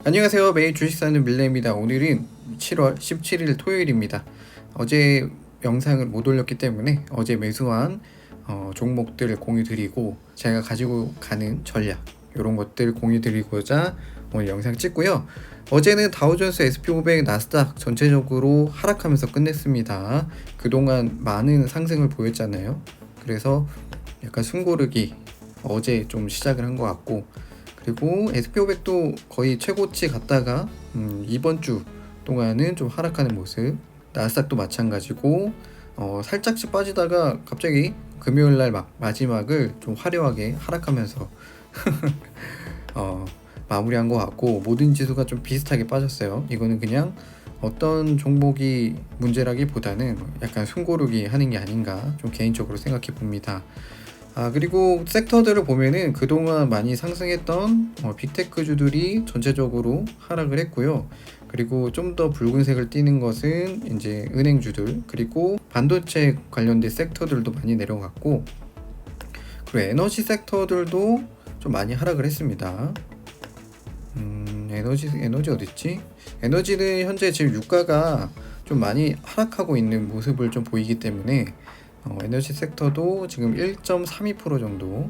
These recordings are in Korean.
안녕하세요. 매일 주식 사는 밀레입니다. 오늘은 7월 17일 토요일입니다. 어제 영상을 못 올렸기 때문에 어제 매수한 종목들 공유 드리고 제가 가지고 가는 전략 이런 것들 공유 드리고자 오늘 영상 찍고요. 어제는 다우존스, SP500, 나스닥 전체적으로 하락하면서 끝냈습니다. 그동안 많은 상승을 보였잖아요. 그래서 약간 숨고르기 어제 좀 시작을 한 것 같고, 그리고 SP500도 거의 최고치 갔다가 이번 주 동안은 좀 하락하는 모습. 나스닥도 마찬가지고 살짝씩 빠지다가 갑자기 금요일날 마지막을 좀 화려하게 하락하면서 마무리한 것 같고, 모든 지수가 좀 비슷하게 빠졌어요. 이거는 그냥 어떤 종목이 문제라기보다는 약간 숨고르기 하는 게 아닌가 좀 개인적으로 생각해 봅니다. 그리고 섹터들을 보면은 그동안 많이 상승했던 빅테크주들이 전체적으로 하락을 했고요. 그리고 좀 더 붉은색을 띠는 것은 이제 은행주들, 그리고 반도체 관련된 섹터들도 많이 내려갔고, 그리고 에너지 섹터들도 좀 많이 하락을 했습니다. 에너지 어딨지? 에너지는 현재 지금 유가가 좀 많이 하락하고 있는 모습을 좀 보이기 때문에 에너지 섹터도 지금 1.32% 정도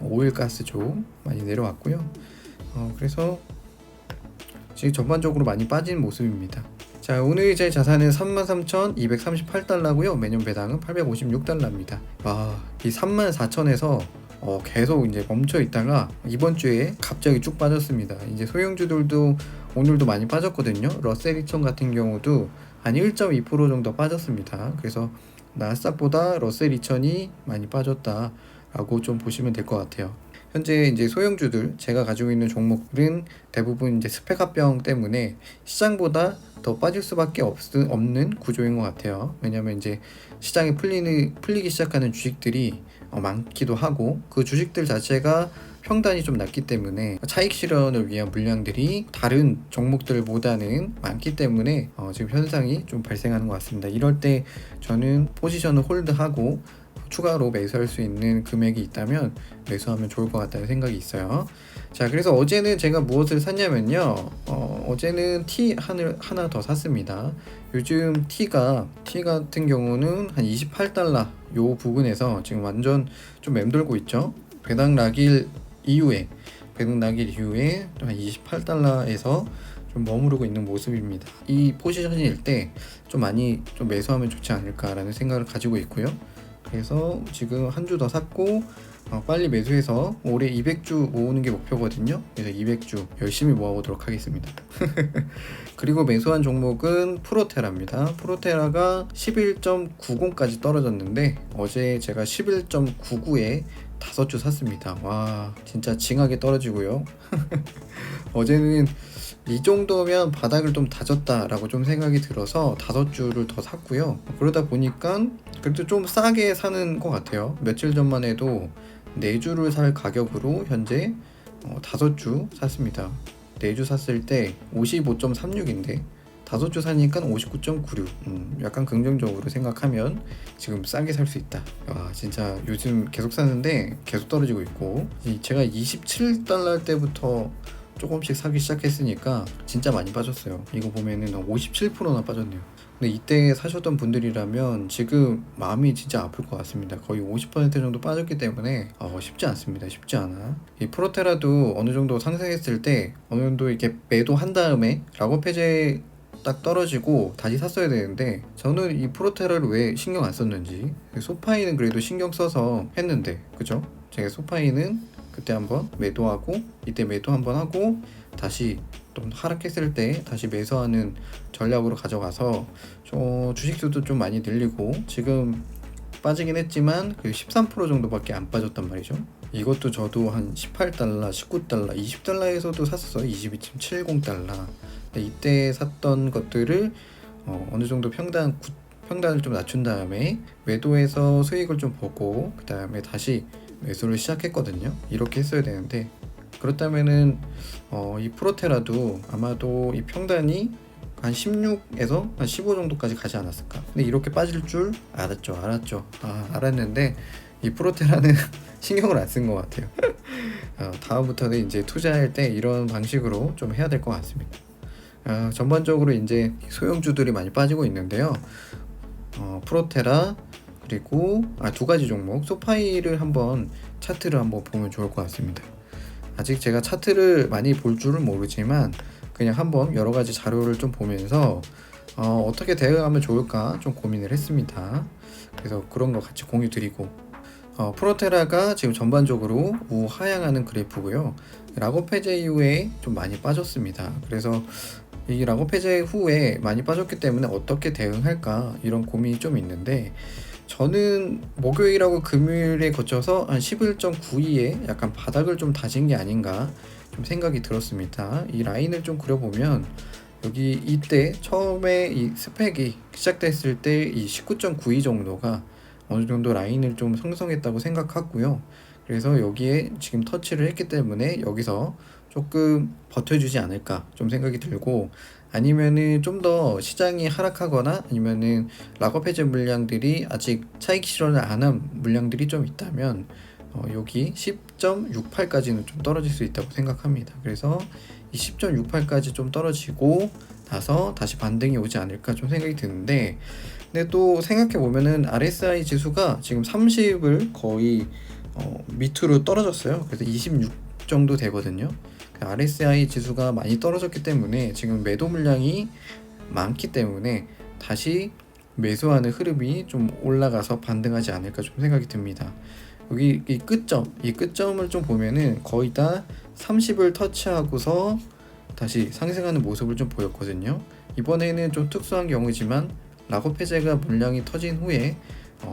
오일가스죠 많이 내려왔고요. 그래서 지금 전반적으로 많이 빠진 모습입니다. 자, 오늘 제 자산은 33,238달러고요. 매년 배당은 856달러입니다. 이 34,000에서 계속 이제 멈춰 있다가 이번 주에 갑자기 쭉 빠졌습니다. 이제 소형주들도 오늘도 많이 빠졌거든요. 러셀 2000 같은 경우도 한 1.2% 정도 빠졌습니다. 그래서 나스닥보다 러셀 2000이 많이 빠졌다라고 좀 보시면 될 것 같아요. 현재 이제 소형주들 제가 가지고 있는 종목들은 대부분 이제 스펙 합병 때문에 시장보다 더 빠질 수밖에 없는 구조인 것 같아요. 왜냐하면 이제 시장이 풀리기 시작하는 주식들이 많기도 하고, 그 주식들 자체가 평단이 좀 낮기 때문에 차익 실현을 위한 물량들이 다른 종목들보다는 많기 때문에 지금 현상이 좀 발생하는 것 같습니다. 이럴 때 저는 포지션을 홀드하고 추가로 매수할 수 있는 금액이 있다면 매수하면 좋을 것 같다는 생각이 있어요. 자, 그래서 어제는 제가 무엇을 샀냐면요, 어제는 T 하나 더 샀습니다. 요즘 T 같은 경우는 한 28달러 요 부분에서 지금 완전 좀 맴돌고 있죠. 배당 낙일 이후에 한 28달러에서 좀 머무르고 있는 모습입니다. 이 포지션일 때 좀 많이 좀 매수하면 좋지 않을까라는 생각을 가지고 있고요. 그래서 지금 한 주 더 샀고, 빨리 매수해서 올해 200주 모으는 게 목표거든요. 그래서 200주 열심히 모아보도록 하겠습니다. 그리고 매수한 종목은 프로테라입니다. 프로테라가 11.90까지 떨어졌는데 어제 제가 11.99에 5주 샀습니다. 와, 진짜 징하게 떨어지고요. 어제는 이 정도면 바닥을 좀 다졌다라고 좀 생각이 들어서 5주를 더 샀고요. 그러다 보니까 그래도 좀 싸게 사는 것 같아요. 며칠 전만 해도 4주를 살 가격으로 현재 5주 샀습니다. 4주 샀을 때 55.36인데 5주 사니까 59.96. 약간 긍정적으로 생각하면 지금 싸게 살 수 있다. 진짜 요즘 계속 사는데 계속 떨어지고 있고, 제가 27달러 때부터 조금씩 사기 시작했으니까 진짜 많이 빠졌어요. 이거 보면은 57%나 빠졌네요. 근데 이때 사셨던 분들이라면 지금 마음이 진짜 아플 것 같습니다. 거의 50% 정도 빠졌기 때문에 쉽지 않습니다. 쉽지 않아. 이 프로테라도 어느 정도 상승했을 때 어느 정도 이렇게 매도한 다음에 락업 해제 딱 떨어지고 다시 샀어야 되는데, 저는 이 프로테라를 왜 신경 안 썼는지. 소파이는 그래도 신경 써서 했는데, 그죠? 제가 소파이는 그때 한번 매도하고 이때 매도 한번 하고 다시 또 하락했을 때 다시 매수하는 전략으로 가져가서 주식수도 좀 많이 늘리고, 지금 빠지긴 했지만 그 13% 정도밖에 안 빠졌단 말이죠. 이것도 저도 한 18달러, 19달러, 20달러에서도 샀었어요. 22.70달러. 이때 샀던 것들을 어느 정도 평단을 좀 낮춘 다음에 매도해서 수익을 좀 보고 그 다음에 다시 매수를 시작했거든요. 이렇게 했어야 되는데, 그렇다면은 이 프로테라도 아마도 이 평단이 한 16에서 한 15 정도까지 가지 않았을까. 근데 이렇게 빠질 줄 알았죠. 알았는데 이 프로테라는 신경을 안 쓴 것 같아요. 다음부터는 이제 투자할 때 이런 방식으로 좀 해야 될 것 같습니다. 전반적으로 이제 소형주들이 많이 빠지고 있는데요. 프로테라 그리고 두 가지 종목 소파이를 한번 차트를 한번 보면 좋을 것 같습니다. 아직 제가 차트를 많이 볼 줄은 모르지만 그냥 한번 여러 가지 자료를 좀 보면서 어떻게 대응하면 좋을까 좀 고민을 했습니다. 그래서 그런 거 같이 공유 드리고 프로테라가 지금 전반적으로 우하향하는 그래프고요. 락업 해제 이후에 좀 많이 빠졌습니다. 그래서 이 락업 해제 후에 많이 빠졌기 때문에 어떻게 대응할까 이런 고민이 좀 있는데 저는 목요일하고 금요일에 거쳐서 한 11.92에 약간 바닥을 좀 다진 게 아닌가 좀 생각이 들었습니다. 이 라인을 좀 그려보면 여기 이때 처음에 이 스펙이 시작됐을 때 이 19.92 정도가 어느 정도 라인을 좀 형성했다고 생각하고요. 그래서 여기에 지금 터치를 했기 때문에 여기서 조금 버텨주지 않을까 좀 생각이 들고 아니면은 좀 더 시장이 하락하거나 아니면은 락업 해제 물량들이 아직 차익 실현을 안 한 물량들이 좀 있다면 여기 10.68까지는 좀 떨어질 수 있다고 생각합니다. 그래서 이 10.68까지 좀 떨어지고 나서 다시 반등이 오지 않을까 좀 생각이 드는데 근데 또 생각해 보면은 RSI 지수가 지금 30을 거의 밑으로 떨어졌어요. 그래서 26 정도 되거든요. RSI 지수가 많이 떨어졌기 때문에 지금 매도 물량이 많기 때문에 다시 매수하는 흐름이 좀 올라가서 반등하지 않을까 좀 생각이 듭니다. 여기 이 끝점을 좀 보면은 거의 다 30을 터치하고서 다시 상승하는 모습을 좀 보였거든요. 이번에는 좀 특수한 경우지만 락업 해제가 물량이 터진 후에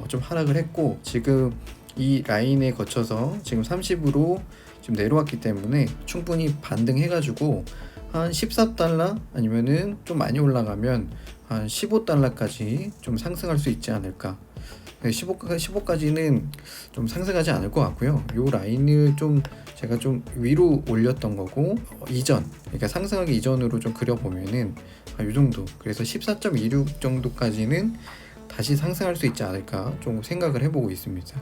좀 하락을 했고 지금 이 라인에 거쳐서 지금 30으로 지금 내려왔기 때문에 충분히 반등해가지고 한 14달러 아니면은 좀 많이 올라가면 한 15달러까지 좀 상승할 수 있지 않을까. 15까지는 좀 상승하지 않을 것 같고요. 이 라인을 좀 제가 좀 위로 올렸던 거고 이전 그러니까 상승하기 이전으로 좀 그려보면은 이 정도 그래서 14.26 정도까지는 다시 상승할 수 있지 않을까 좀 생각을 해보고 있습니다.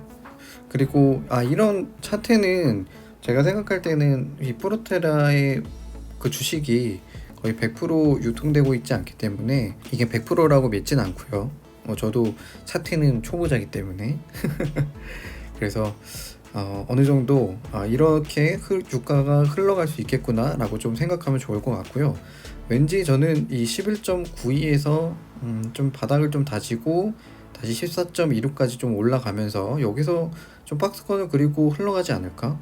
그리고 이런 차트는 제가 생각할 때는 이 프로테라의 그 주식이 거의 100% 유통되고 있지 않기 때문에 이게 100%라고 믿진 않고요. 저도 차트는 초보자이기 때문에 그래서 어느 정도 이렇게 주가가 흘러갈 수 있겠구나 라고 좀 생각하면 좋을 것 같고요. 왠지 저는 이 11.92에서 좀 바닥을 좀 다지고 다시 14.26까지 좀 올라가면서 여기서 좀 박스권을 그리고 흘러가지 않을까?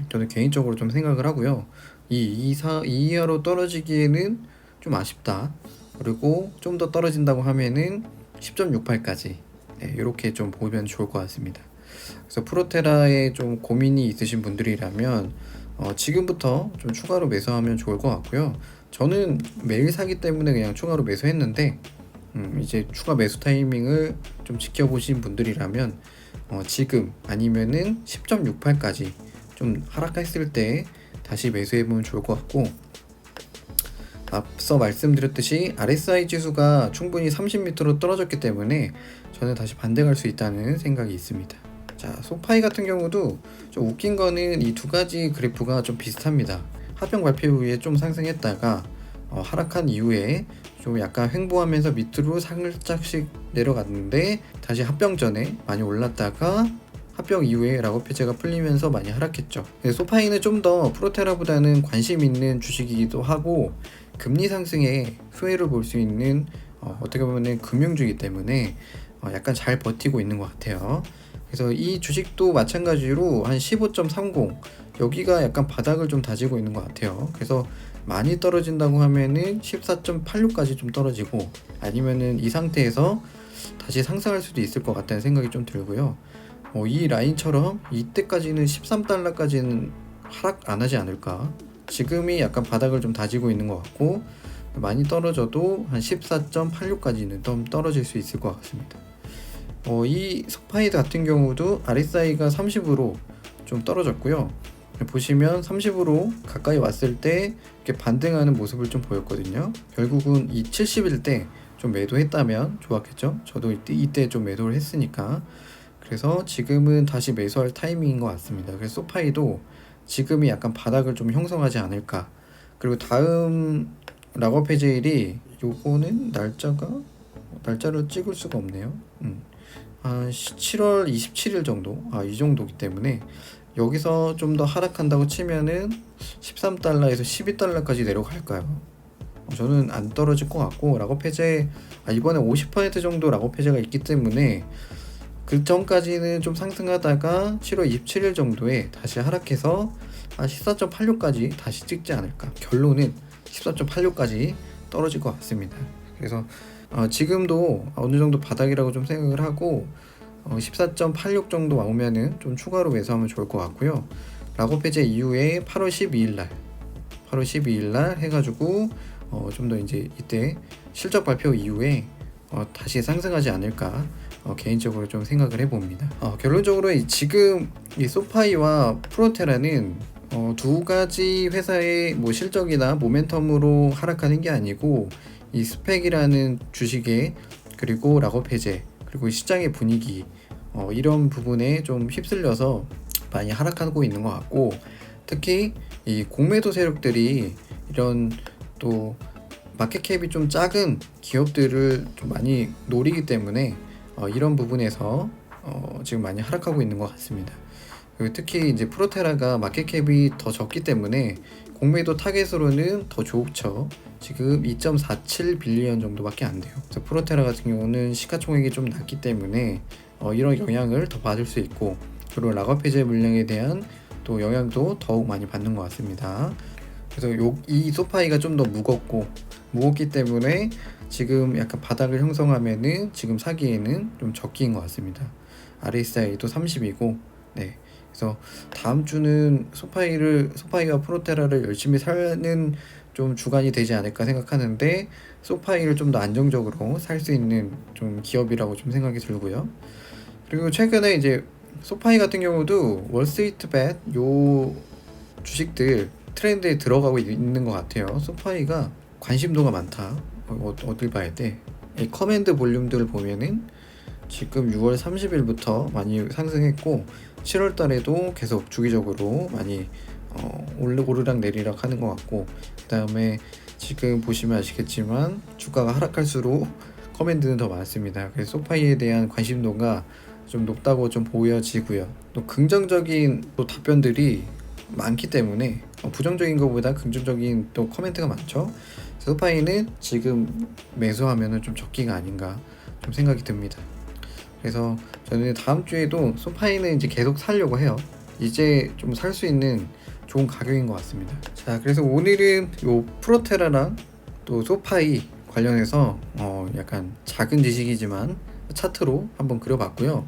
저는 개인적으로 좀 생각을 하고요. 이 이하로 떨어지기에는 좀 아쉽다. 그리고 좀 더 떨어진다고 하면은 10.68까지 이렇게 좀 보면 좋을 것 같습니다. 그래서 프로테라에 좀 고민이 있으신 분들이라면 지금부터 좀 추가로 매수하면 좋을 것 같고요. 저는 매일 사기 때문에 그냥 추가로 매수했는데 이제 추가 매수 타이밍을 좀 지켜보신 분들이라면 지금 아니면은 10.68까지 좀 하락했을 때 다시 매수해보면 좋을 것 같고 앞서 말씀드렸듯이 RSI 지수가 충분히 30m로 떨어졌기 때문에 저는 다시 반등할 수 있다는 생각이 있습니다. 자, 소파이 같은 경우도 좀 웃긴 거는 이 두 가지 그래프가 좀 비슷합니다. 합병 발표 후에 좀 상승했다가 하락한 이후에 좀 약간 횡보하면서 밑으로 살짝씩 내려갔는데 다시 합병 전에 많이 올랐다가 합병 이후에 락업 해제가 풀리면서 많이 하락했죠. 소파이는 좀 더 프로테라보다는 관심 있는 주식이기도 하고 금리 상승에 수혜를 볼 수 있는 어떻게 보면 금융주이기 때문에 약간 잘 버티고 있는 것 같아요. 그래서 이 주식도 마찬가지로 한 15.30 여기가 약간 바닥을 좀 다지고 있는 것 같아요. 그래서 많이 떨어진다고 하면은 14.86까지 좀 떨어지고 아니면은 이 상태에서 다시 상승할 수도 있을 것 같다는 생각이 좀 들고요. 이 라인처럼 이때까지는 13달러까지는 하락 안 하지 않을까. 지금이 약간 바닥을 좀 다지고 있는 것 같고 많이 떨어져도 한 14.86까지는 좀 떨어질 수 있을 것 같습니다. 이 소파이드 같은 경우도 RSI가 30으로 좀 떨어졌고요. 보시면 30으로 가까이 왔을 때 이렇게 반등하는 모습을 좀 보였거든요. 결국은 이 70일 때 좀 매도했다면 좋았겠죠. 저도 이때 좀 매도를 했으니까. 그래서 지금은 다시 매수할 타이밍인 것 같습니다. 그래서 소파이도 지금이 약간 바닥을 좀 형성하지 않을까. 그리고 다음 락업 해제일이 요거는 날짜를 찍을 수가 없네요. 한 7월 27일 정도, 이 정도기 때문에 여기서 좀 더 하락한다고 치면은 13달러에서 12달러까지 내려갈까요? 저는 안 떨어질 것 같고, 락업 해제 이번에 50% 정도 락업 해제가 있기 때문에 그 전까지는 좀 상승하다가 7월 27일 정도에 다시 하락해서 한 14.86까지 다시 찍지 않을까. 결론은 14.86까지 떨어질 것 같습니다. 그래서 지금도 어느 정도 바닥이라고 좀 생각을 하고 14.86 정도 나오면은 좀 추가로 매수하면 좋을 것 같고요. 락업 해제 이후에 8월 12일 날 해가지고 좀 더 이제 이때 실적 발표 이후에 다시 상승하지 않을까 개인적으로 좀 생각을 해봅니다. 결론적으로 지금 이 소파이와 프로테라는 두 가지 회사의 뭐 실적이나 모멘텀으로 하락하는 게 아니고 이 스펙이라는 주식에 그리고 락업 해제 그리고 시장의 분위기 이런 부분에 좀 휩쓸려서 많이 하락하고 있는 것 같고, 특히 이 공매도 세력들이 이런 또 마켓캡이 좀 작은 기업들을 좀 많이 노리기 때문에 이런 부분에서 지금 많이 하락하고 있는 것 같습니다. 그리고 특히 이제 프로테라가 마켓캡이 더 적기 때문에 공매도 타겟으로는 더 좋죠. 지금 2.47 빌리언 정도밖에 안 돼요. 그래서 프로테라 같은 경우는 시가총액이 좀 낮기 때문에 이런 영향을 더 받을 수 있고, 그리고 락업 해제 물량에 대한 또 영향도 더욱 많이 받는 것 같습니다. 그래서 이 소파이가 좀 더 무겁기 때문에 지금 약간 바닥을 형성하면은 지금 사기에는 좀 적기인 것 같습니다. RSI도 30이고, 네. 그래서 다음 주는 소파이와 프로테라를 열심히 사는 좀 주간이 되지 않을까 생각하는데, 소파이를 좀 더 안정적으로 살 수 있는 좀 기업이라고 좀 생각이 들고요. 그리고 최근에 이제 소파이 같은 경우도 월스트리트벳 요 주식들 트렌드에 들어가고 있는 것 같아요. 소파이가 관심도가 많다. 어딜 봐야 돼? 이 커맨드 볼륨들을 보면은 지금 6월 30일부터 많이 상승했고 7월 달에도 계속 주기적으로 많이 오르락 내리락 하는 것 같고, 그 다음에 지금 보시면 아시겠지만 주가가 하락할수록 커맨드는 더 많습니다. 그래서 소파이에 대한 관심도가 좀 높다고 좀 보여지고요. 또 긍정적인 또 답변들이 많기 때문에 부정적인 것보다 긍정적인 또 코멘트가 많죠. 소파이는 지금 매수하면은 좀 적기가 아닌가 좀 생각이 듭니다. 그래서 저는 다음 주에도 소파이는 이제 계속 사려고 해요. 이제 좀 살 수 있는 좋은 가격인 것 같습니다. 자, 그래서 오늘은 요 프로테라랑 또 소파이 관련해서 약간 작은 지식이지만 차트로 한번 그려봤고요.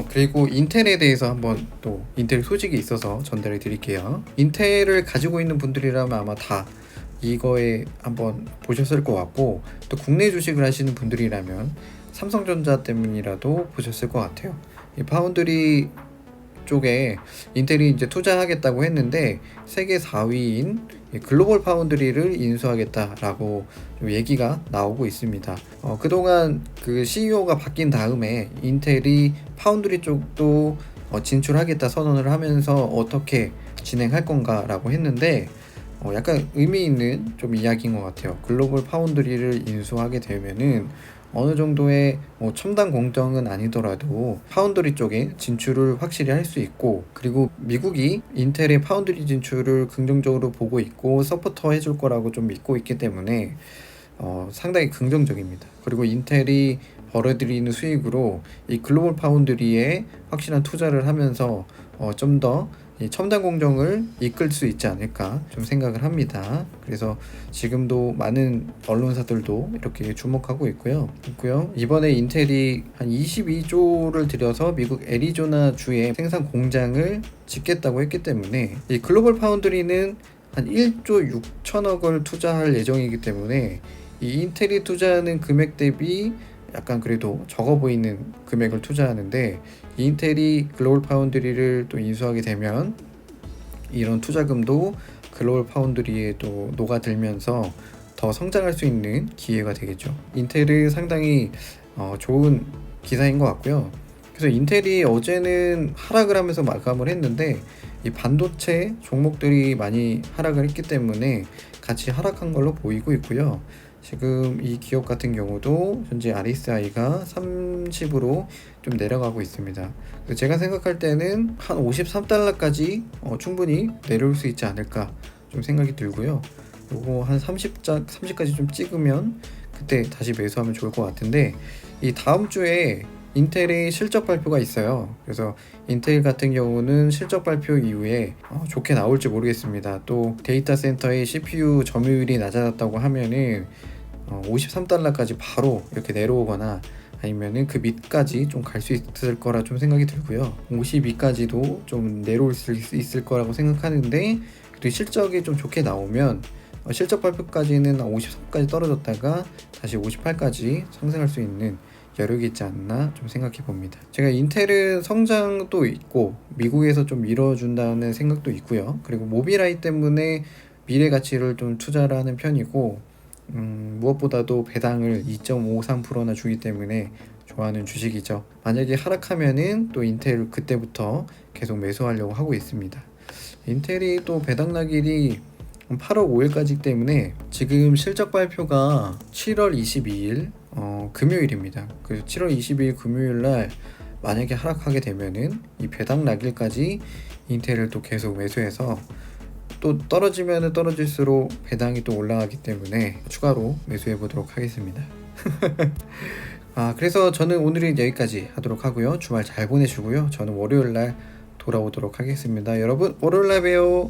그리고 인텔에 대해서 한번 또 인텔 소식이 있어서 전달해 드릴게요. 인텔을 가지고 있는 분들이라면 아마 다 이거에 한번 보셨을 것 같고, 또 국내 주식을 하시는 분들이라면 삼성전자 때문이라도 보셨을 것 같아요. 이 파운드리 쪽에 인텔이 이제 투자하겠다고 했는데 세계 4위인 글로벌 파운드리를 인수하겠다라고 얘기가 나오고 있습니다. 그동안 그 CEO가 바뀐 다음에 인텔이 파운드리 쪽도 진출하겠다 선언을 하면서 어떻게 진행할 건가라고 했는데 약간 의미 있는 좀 이야기인 것 같아요. 글로벌 파운드리를 인수하게 되면은 어느 정도의 첨단 공정은 아니더라도 파운드리 쪽에 진출을 확실히 할 수 있고, 그리고 미국이 인텔의 파운드리 진출을 긍정적으로 보고 있고 서포터 해줄 거라고 좀 믿고 있기 때문에 상당히 긍정적입니다. 그리고 인텔이 벌어들이는 수익으로 이 글로벌 파운드리에 확실한 투자를 하면서 좀 더 첨단 공정을 이끌 수 있지 않을까 좀 생각을 합니다. 그래서 지금도 많은 언론사들도 이렇게 주목하고 있고요. 이번에 인텔이 한 22조를 들여서 미국 애리조나 주에 생산 공장을 짓겠다고 했기 때문에 이 글로벌 파운드리는 한 1조 6천억을 투자할 예정이기 때문에 이 인텔이 투자하는 금액 대비 약간 그래도 적어 보이는 금액을 투자하는데, 인텔이 글로벌 파운드리를 또 인수하게 되면 이런 투자금도 글로벌 파운드리에 또 녹아들면서 더 성장할 수 있는 기회가 되겠죠. 인텔은 상당히 좋은 기사인 것 같고요. 그래서 인텔이 어제는 하락을 하면서 마감을 했는데 이 반도체 종목들이 많이 하락을 했기 때문에 같이 하락한 걸로 보이고 있고요. 지금 이 기업 같은 경우도 현재 RSI가 30으로 좀 내려가고 있습니다. 그래서 제가 생각할 때는 한 53달러까지 충분히 내려올 수 있지 않을까 좀 생각이 들고요. 요거 한 30까지 좀 찍으면 그때 다시 매수하면 좋을 것 같은데, 이 다음 주에 인텔의 실적 발표가 있어요. 그래서 인텔 같은 경우는 실적 발표 이후에 좋게 나올지 모르겠습니다. 또 데이터 센터의 CPU 점유율이 낮아졌다고 하면은 53달러까지 바로 이렇게 내려오거나 아니면은 그 밑까지 좀 갈 수 있을 거라 좀 생각이 들고요. 52까지도 좀 내려올 수 있을 거라고 생각하는데, 또 실적이 좀 좋게 나오면 실적 발표까지는 53까지 떨어졌다가 다시 58까지 상승할 수 있는 여력이 있지 않나 좀 생각해 봅니다. 제가 인텔은 성장도 있고 미국에서 좀 밀어준다는 생각도 있고요. 그리고 모빌아이 때문에 미래 가치를 좀 투자를 하는 편이고, 무엇보다도 배당을 2.53%나 주기 때문에 좋아하는 주식이죠. 만약에 하락하면은 또 인텔 그때부터 계속 매수하려고 하고 있습니다. 인텔이 또 배당 날일이 8월 5일까지 때문에 지금 실적 발표가 7월 22일 금요일입니다. 그래서 7월 22일 금요일 날 만약에 하락하게 되면은 이 배당 날일까지 인텔을 또 계속 매수해서, 또 떨어지면은 떨어질수록 배당이 또 올라가기 때문에 추가로 매수해 보도록 하겠습니다. 그래서 저는 오늘은 여기까지 하도록 하고요. 주말 잘 보내시고요. 저는 월요일 날 돌아오도록 하겠습니다. 여러분, 월요일 날 봬요.